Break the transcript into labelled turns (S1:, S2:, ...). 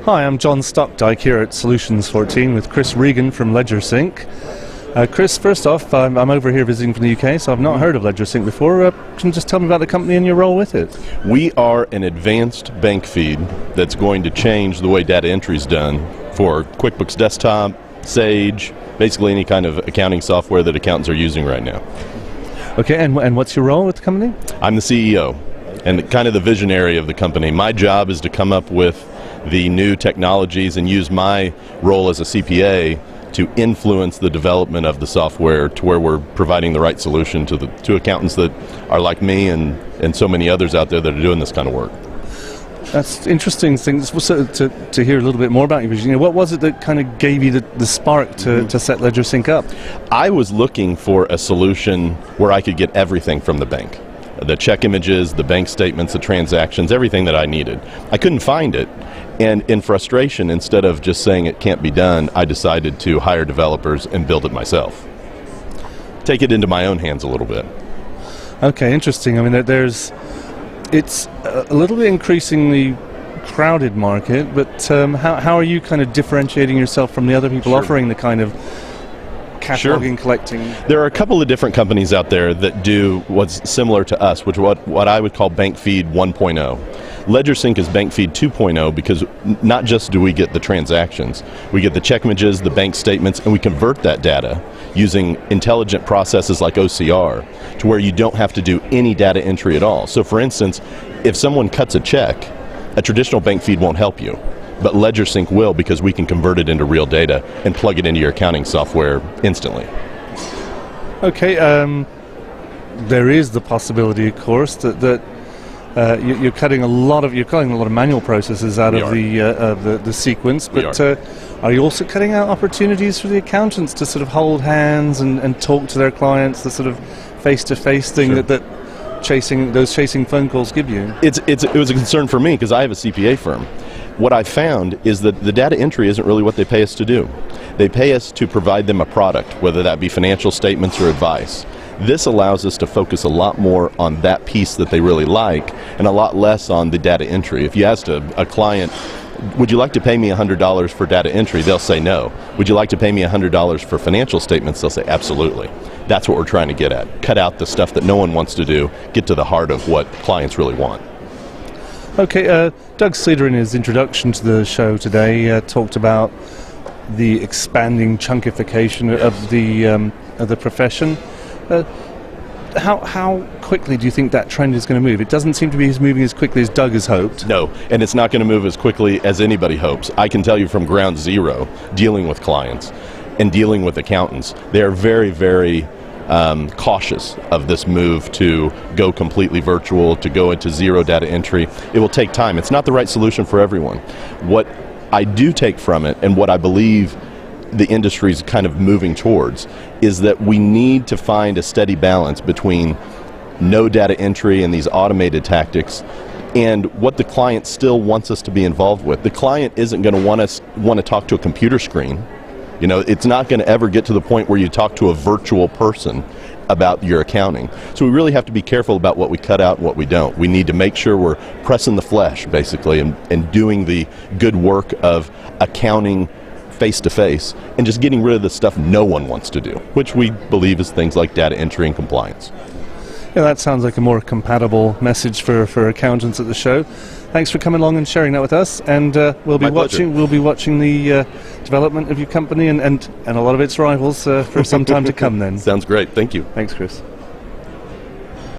S1: Hi, I'm John Stockdyke here at Solutions 14 with Chris Ragain from LedgerSync. Chris, first off, I'm over here visiting from the UK, so I've not heard of LedgerSync before. Can you just tell me about the company and your role with it?
S2: We are an advanced bank feed that's going to change the way data entry is done for QuickBooks Desktop, Sage, basically any kind of accounting software that accountants are using right now.
S1: Okay, and what's your role with the company?
S2: I'm the CEO and kind of the visionary of the company. My job is to come up with the new technologies and use my role as a CPA to influence the development of the software to where we're providing the right solution to accountants that are like me and so many others out there that are doing this kind of work.
S1: That's interesting things to hear a little bit more about your vision. What was it that kind of gave you the spark to set LedgerSync up?
S2: I was looking for a solution where I could get everything from the bank. The check images, the bank statements, the transactions, everything that I needed. I couldn't find it, and in frustration, instead of just saying it can't be done, I decided to hire developers and build it myself. Take it into my own hands a little bit.
S1: Okay, interesting. I mean, it's a little bit increasingly crowded market, but how are you kind of differentiating yourself from the other people offering the kind of cataloging, collecting?
S2: There are a couple of different companies out there that do what's similar to us, which is what I would call Bank Feed 1.0. LedgerSync is Bank Feed 2.0 because not just do we get the transactions, we get the check images, the bank statements, and we convert that data using intelligent processes like OCR to where you don't have to do any data entry at all. So for instance, if someone cuts a check, a traditional bank feed won't help you. But LedgerSync will, because we can convert it into real data and plug it into your accounting software instantly. Okay,
S1: there is the possibility, of course, that you're cutting a lot of manual processes out of the sequence. But are you also cutting out opportunities for the accountants to sort of hold hands and talk to their clients, the sort of face-to-face thing that chasing phone calls give you?
S2: It was a concern for me because I have a CPA firm. What I found is that the data entry isn't really what they pay us to do. They pay us to provide them a product, whether that be financial statements or advice. This allows us to focus a lot more on that piece that they really like and a lot less on the data entry. If you asked a client, would you like to pay me $100 for data entry? They'll say no. Would you like to pay me $100 for financial statements? They'll say absolutely. That's what we're trying to get at. Cut out the stuff that no one wants to do, get to the heart of what clients really want.
S1: Okay, Doug Sleater in his introduction to the show today talked about the expanding chunkification of the profession. How quickly do you think that trend is going to move? It doesn't seem to be moving as quickly as Doug has hoped.
S2: No, and it's not going to move as quickly as anybody hopes. I can tell you from ground zero, dealing with clients and dealing with accountants, they are very, very cautious of this move to go completely virtual, to go into zero data entry. It will take time. It's not the right solution for everyone. What I do take from it, and what I believe the industry is kind of moving towards, is that we need to find a steady balance between no data entry and these automated tactics and what the client still wants us to be involved with. The client isn't going to want to talk to a computer screen. You know, it's not going to ever get to the point where you talk to a virtual person about your accounting. So we really have to be careful about what we cut out and what we don't. We need to make sure we're pressing the flesh, basically, and doing the good work of accounting face-to-face and just getting rid of the stuff no one wants to do, which we believe is things like data entry and compliance.
S1: Yeah, that sounds like a more compatible message for accountants at the show. Thanks for coming along and sharing that with us, and we'll be watching the development of your company and a lot of its rivals for some time to come then.
S2: Sounds great. Thank you.
S1: Thanks, Chris.